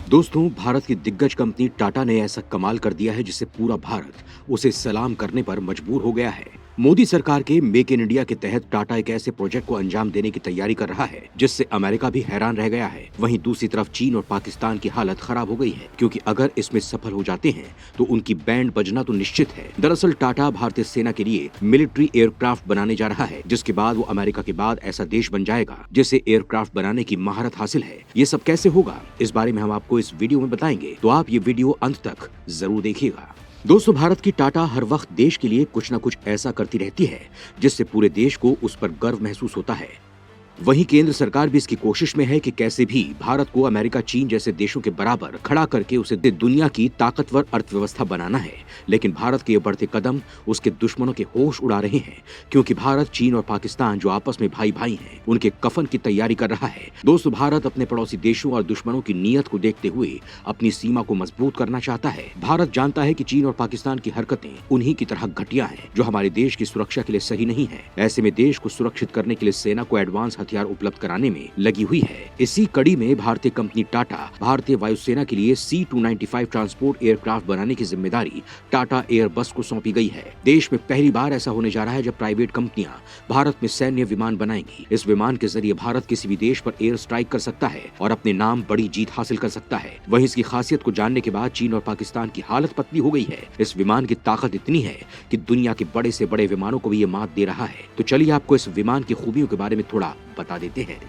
दोस्तों, भारत की दिग्गज कंपनी टाटा ने ऐसा कमाल कर दिया है जिससे पूरा भारत उसे सलाम करने पर मजबूर हो गया है। मोदी सरकार के मेक इन इंडिया के तहत टाटा एक ऐसे प्रोजेक्ट को अंजाम देने की तैयारी कर रहा है जिससे अमेरिका भी हैरान रह गया है। वहीं दूसरी तरफ चीन और पाकिस्तान की हालत खराब हो गई है, क्योंकि अगर इसमें सफल हो जाते हैं तो उनकी बैंड बजना तो निश्चित है। दरअसल टाटा भारतीय सेना के लिए मिलिट्री एयरक्राफ्ट बनाने जा रहा है, जिसके बाद वो अमेरिका के बाद ऐसा देश बन जाएगा जिसे एयरक्राफ्ट बनाने की महारत हासिल है। ये सब कैसे होगा, इस बारे में हम आपको इस वीडियो में बताएंगे, तो आप ये वीडियो अंत तक जरूर देखिएगा। दोस्तों, भारत की टाटा हर वक्त देश के लिए कुछ न कुछ ऐसा करती रहती है जिससे पूरे देश को उस पर गर्व महसूस होता है। वहीं केंद्र सरकार भी इसकी कोशिश में है कि कैसे भी भारत को अमेरिका, चीन जैसे देशों के बराबर खड़ा करके उसे दुनिया की ताकतवर अर्थव्यवस्था बनाना है। लेकिन भारत के ये बढ़ते कदम उसके दुश्मनों के होश उड़ा रहे हैं, क्योंकि भारत, चीन और पाकिस्तान जो आपस में भाई भाई हैं, उनके कफन की तैयारी कर रहा है। दोस्तों, भारत अपने पड़ोसी देशों और दुश्मनों की नीयत को देखते हुए अपनी सीमा को मजबूत करना चाहता है। भारत जानता है कि चीन और पाकिस्तान की हरकतें उन्हीं की तरह घटिया हैं, जो हमारे देश की सुरक्षा के लिए सही नहीं है। ऐसे में देश को सुरक्षित करने के लिए सेना को एडवांस हथियार उपलब्ध कराने में लगी हुई है। इसी कड़ी में भारतीय कंपनी टाटा भारतीय वायुसेना के लिए C-295 ट्रांसपोर्ट एयरक्राफ्ट बनाने की जिम्मेदारी टाटा एयरबस को सौंपी गई है। देश में पहली बार ऐसा होने जा रहा है जब प्राइवेट कंपनियां भारत में सैन्य विमान बनाएंगी। इस विमान के जरिए भारत किसी भी देश पर एयर स्ट्राइक कर सकता है और अपने नाम बड़ी जीत हासिल कर सकता है। वहीं इसकी खासियत को जानने के बाद चीन और पाकिस्तान की हालत पतली हो गई है। इस विमान की ताकत इतनी है कि दुनिया के बड़े से बड़े विमानों को भी ये मात दे रहा है। तो चलिए आपको इस विमान की खूबियों के बारे में थोड़ा बता देते हैं।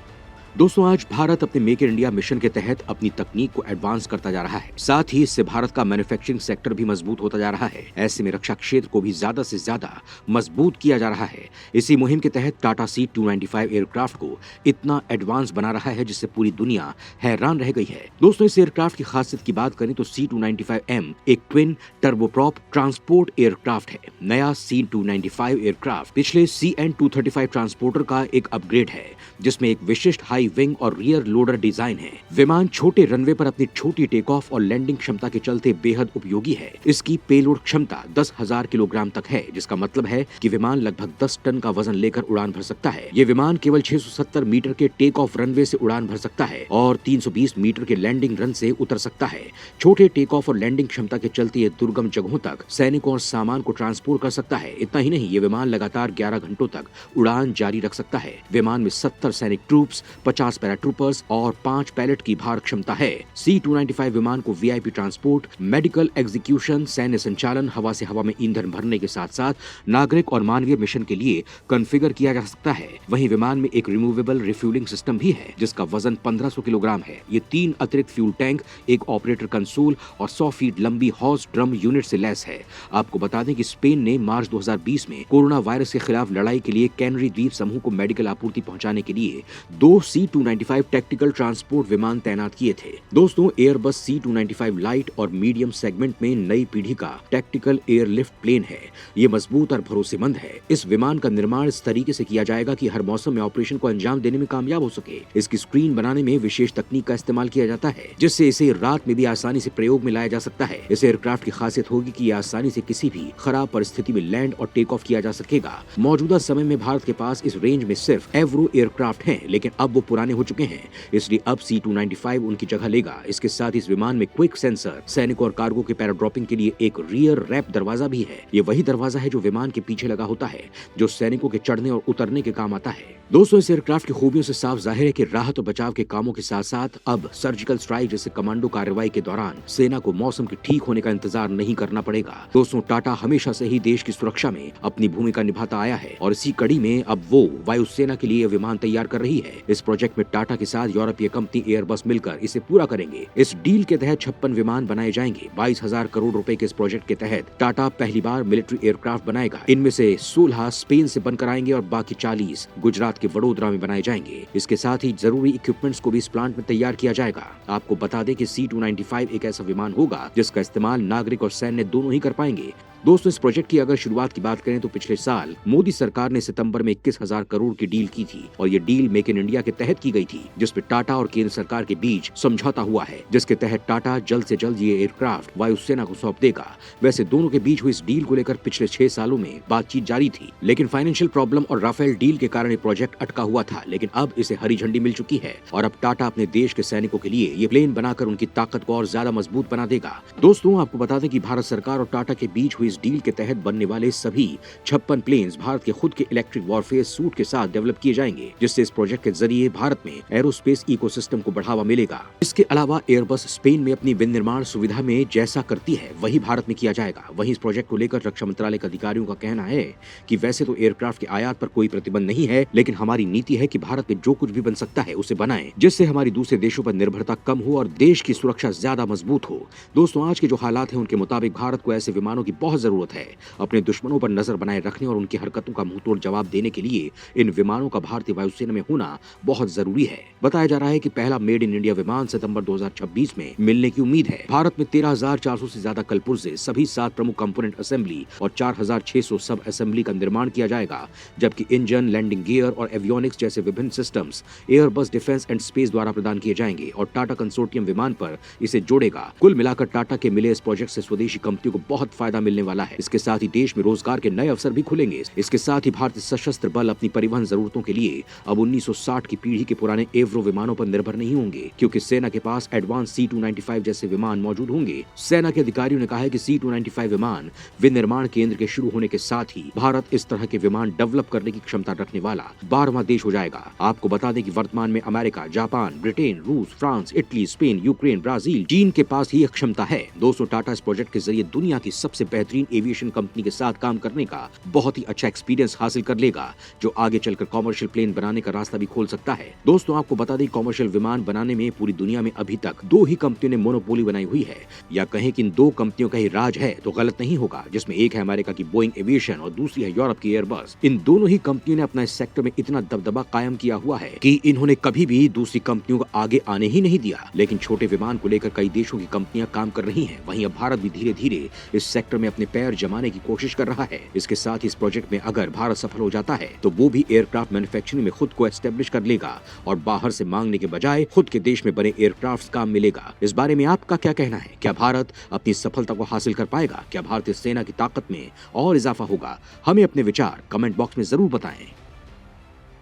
दोस्तों, आज भारत अपने मेक इन इंडिया मिशन के तहत अपनी तकनीक को एडवांस करता जा रहा है। साथ ही इससे भारत का मैन्युफैक्चरिंग सेक्टर भी मजबूत होता जा रहा है। ऐसे में रक्षा क्षेत्र को भी ज्यादा से ज्यादा मजबूत किया जा रहा है। इसी मुहिम के तहत टाटा C-295 एयरक्राफ्ट को इतना एडवांस बना रहा है जिससे पूरी दुनिया हैरान रह गई है। दोस्तों, इस एयरक्राफ्ट की खासियत की बात करें तो C-295M एक ट्विन टर्बोप्रॉप ट्रांसपोर्ट एयरक्राफ्ट है। नया C-295 एयरक्राफ्ट पिछले CN-235 ट्रांसपोर्टर का एक अपग्रेड है, जिसमें एक विशिष्ट हाई विंग और रियर लोडर डिजाइन है। विमान छोटे रनवे पर अपनी छोटी टेक ऑफ और लैंडिंग क्षमता के चलते बेहद उपयोगी है। इसकी पेलोड क्षमता 10,000 किलोग्राम तक है, जिसका मतलब है कि विमान लगभग 10 टन का वजन लेकर उड़ान भर सकता है। ये विमान केवल 670 मीटर के टेक ऑफ रनवे से उड़ान भर सकता है और 320 मीटर के लैंडिंग रन से उतर सकता है। छोटे टेक ऑफ और लैंडिंग क्षमता के चलते ये दुर्गम जगहों तक सैनिकों और सामान को ट्रांसपोर्ट कर सकता है। इतना ही नहीं, ये विमान लगातार 11 घंटों तक उड़ान जारी रख सकता है। विमान में 70 सैनिक ट्रूप्स, 50 पैराट्रूपर्स और 5 पायलट की भार क्षमता है। C-295 विमान को VIP ट्रांसपोर्ट, मेडिकल एग्जीक्यूशन, सैन्य संचालन, हवा से हवा में ईंधन भरने के साथ साथ नागरिक और मानवीय मिशन के लिए कॉन्फ़िगर किया जा सकता है। वहीं विमान में एक रिमूवेबल रिफ्यूलिंग सिस्टम भी है, जिसका वजन 1500 किलोग्राम है। ये 3 अतिरिक्त फ्यूल टैंक, एक ऑपरेटर कंसोल और 100 फीट लंबी हॉर्स ड्रम यूनिट से लैस है। आपको बता दें कि स्पेन ने मार्च 2020 में कोरोना वायरस के खिलाफ लड़ाई के लिए कैनरी द्वीप समूह को मेडिकल आपूर्ति पहुंचाने के लिए 2 C-295 टैक्टिकल ट्रांसपोर्ट विमान तैनात किए थे। दोस्तों, एयरबस C-295 लाइट और मीडियम सेगमेंट में नई पीढ़ी का टैक्टिकल एयरलिफ्ट प्लेन है। ये मजबूत और भरोसेमंद है। इस विमान का निर्माण इस तरीके से किया जाएगा कि हर मौसम में ऑपरेशन को अंजाम देने में कामयाब हो सके। इसकी स्क्रीन बनाने में विशेष तकनीक का इस्तेमाल किया जाता है, जिससे इसे रात में भी आसानी से प्रयोग में लाया जा सकता है। इस एयरक्राफ्ट की खासियत होगी कि यह आसानी से किसी भी खराब परिस्थिति में लैंड और टेक ऑफ किया जा सकेगा। मौजूदा समय में भारत के पास इस रेंज में सिर्फ एवरो एयरक्राफ्ट हैं, लेकिन अब वो पुराने हो चुके हैं, इसलिए अब C-295 उनकी जगह लेगा। इसके साथ इस विमान में क्विक सेंसर, सैनिक और कार्गो के पैराड्रॉपिंग के लिए एक रियर रैप दरवाजा भी है। ये वही दरवाजा है जो विमान के पीछे लगा होता है, जो सैनिकों के चढ़ने और उतरने के काम आता है। दोस्तों, इस एयरक्राफ्ट की खूबियों से साफ जाहिर है कि राहत और बचाव के कामों के साथ साथ अब सर्जिकल स्ट्राइक जैसे कमांडो कार्रवाई के दौरान सेना को मौसम के ठीक होने का इंतजार नहीं करना पड़ेगा। दोस्तों, टाटा हमेशा से ही देश की सुरक्षा में अपनी भूमिका निभाता आया है और इसी कड़ी में अब वो वायुसेना के लिए विमान तैयार कर रही है। इस प्रोजेक्ट में टाटा के साथ यूरोपीय कंपनी एयरबस मिलकर इसे पूरा करेंगे। इस डील के तहत 56 विमान बनाए जाएंगे। 22,000 करोड़ रुपए के इस प्रोजेक्ट के तहत टाटा पहली बार मिलिट्री एयरक्राफ्ट बनाएगा। इनमें से 16 स्पेन से बनकर आएंगे और बाकी 40 गुजरात के वडोदरा में बनाए जाएंगे। इसके साथ ही जरूरी इक्विपमेंट्स को भी इस प्लांट में तैयार किया जाएगा। आपको बता दें कि C-295 एक ऐसा विमान होगा जिसका इस्तेमाल नागरिक और सैन्य दोनों ही कर पाएंगे। दोस्तों, इस प्रोजेक्ट की अगर शुरुआत की बात करें तो पिछले साल मोदी सरकार ने सितंबर में 21,000 करोड़ की डील की थी और ये डील मेक इन इंडिया के तहत की गई थी, जिसपे टाटा और केंद्र सरकार के बीच समझौता हुआ है, जिसके तहत टाटा जल्द से जल्द ये एयरक्राफ्ट वायुसेना को सौंप देगा। वैसे दोनों के बीच हुई इस डील को लेकर पिछले 6 सालों में बातचीत जारी थी, लेकिन फाइनेंशियल प्रॉब्लम और राफेल डील के कारण ये प्रोजेक्ट अटका हुआ था, लेकिन अब इसे हरी झंडी मिल चुकी है और अब टाटा अपने देश के सैनिकों के लिए ये प्लेन बनाकर उनकी ताकत को और ज्यादा मजबूत बना देगा। दोस्तों, आपको बता दें कि भारत सरकार और टाटा के बीच हुई इस डील के तहत बनने वाले सभी 56 प्लेन्स भारत के खुद के इलेक्ट्रिक वॉरफेयर सूट के साथ डेवलप किए जाएंगे, जिससे इस प्रोजेक्ट के जरिए भारत में एरोस्पेस इकोसिस्टम को बढ़ावा मिलेगा। इसके अलावा एयरबस स्पेन में अपनी विनिर्माण सुविधा में जैसा करती है वही भारत में किया जाएगा। वहीं इस प्रोजेक्ट को लेकर रक्षा मंत्रालय के अधिकारियों का कहना है कि वैसे तो एयरक्राफ्ट के आयात पर कोई प्रतिबंध नहीं है, लेकिन हमारी नीति है कि भारत में जो कुछ भी बन सकता है उसे बनाएं, जिससे हमारी दूसरे देशों पर निर्भरता कम हो और देश की सुरक्षा ज्यादा मजबूत हो। दोस्तों, आज के जो हालात हैं उनके मुताबिक भारत को ऐसे विमानों की बहुत जरूरत है। अपने दुश्मनों पर नजर बनाए रखने और उनकी हरकतों का मुंहतोड़ जवाब देने के लिए इन विमानों का भारतीय वायुसेना में होना बहुत जरूरी है। बताया जा रहा है कि पहला मेड इन इंडिया विमान सितंबर 2026 में मिलने की उम्मीद है। भारत में 13,400 से ज्यादा कलपुर्जे, सभी 7 प्रमुख कंपोनेंट असेंबली और 4,600 सब असेंबली का निर्माण किया जाएगा, जबकि इंजन, लैंडिंग गियर और एवियोनिक्स जैसे विभिन्न systems Airbus defence and space द्वारा प्रदान किए जाएंगे और टाटा कंसोर्टियम विमान पर इसे जोड़ेगा। कुल मिलाकर टाटा के मिले इस प्रोजेक्ट से स्वदेशी कंपनियों को बहुत फायदा मिलने वाला है। इसके साथ ही देश में रोजगार के नए अवसर भी खुलेंगे। इसके साथ ही भारतीय सशस्त्र बल अपनी परिवहन जरूरतों के लिए अब 1960 की पीढ़ी के पुराने एवरो विमानों पर निर्भर नहीं होंगे, क्योंकि सेना के पास एडवांस C295 जैसे विमान मौजूद होंगे। सेना के अधिकारियों ने कहा है कि C295 विमान विनिर्माण केंद्र के शुरू होने के साथ ही भारत इस तरह के विमान डेवलप करने की क्षमता रखने वाला 12वां देश हो जाएगा। आपको बता दें कि वर्तमान में अमेरिका, जापान, ब्रिटेन, रूस, France, Italy, Spain, Ukraine, Brazil, चीन के पास ही यह क्षमता है। दोस्तों, टाटा इस प्रोजेक्ट के जरिए दुनिया की सबसे बेहतरीन एविएशन कंपनी के साथ काम करने का बहुत ही अच्छा एक्सपीरियंस हासिल कर लेगा, जो आगे चलकर कॉमर्शियल प्लेन बनाने का रास्ता भी खोल सकता है। दोस्तों, आपको बता दें कॉमर्शियल विमान बनाने में पूरी दुनिया में अभी तक 2 ही कंपनियों ने मोनोपोली बनाई हुई है, या कहें कि इन 2 कंपनियों का ही राज है तो गलत नहीं होगा, जिसमें एक है अमेरिका की बोइंग एविएशन और दूसरी है यूरोप की एयरबस। इन दोनों ही कंपनियों ने अपना इस सेक्टर में इतना दबदबा कायम किया हुआ है कि इन्होंने कभी भी दूसरी कंपनियों को आगे आने ही नहीं दिया। लेकिन छोटे विमान को लेकर कई देशों की कंपनियां काम कर रही हैं। वहीं अब भारत भी धीरे धीरे इस सेक्टर में अपने पैर जमाने की कोशिश कर रहा है। इसके साथ ही इस प्रोजेक्ट में अगर भारत सफल हो जाता है तो वो भी एयरक्राफ्ट मैन्युफैक्चरिंग में खुद को एस्टेब्लिश कर लेगा और बाहर से मांगने के बजाय खुद के देश में बने एयरक्राफ्ट काम मिलेगा। इस बारे में आपका क्या कहना है? क्या भारत अपनी सफलता को हासिल कर पाएगा? क्या भारतीय सेना की ताकत में और इजाफा होगा? हमें अपने विचार कमेंट बॉक्स में जरूर बताएं।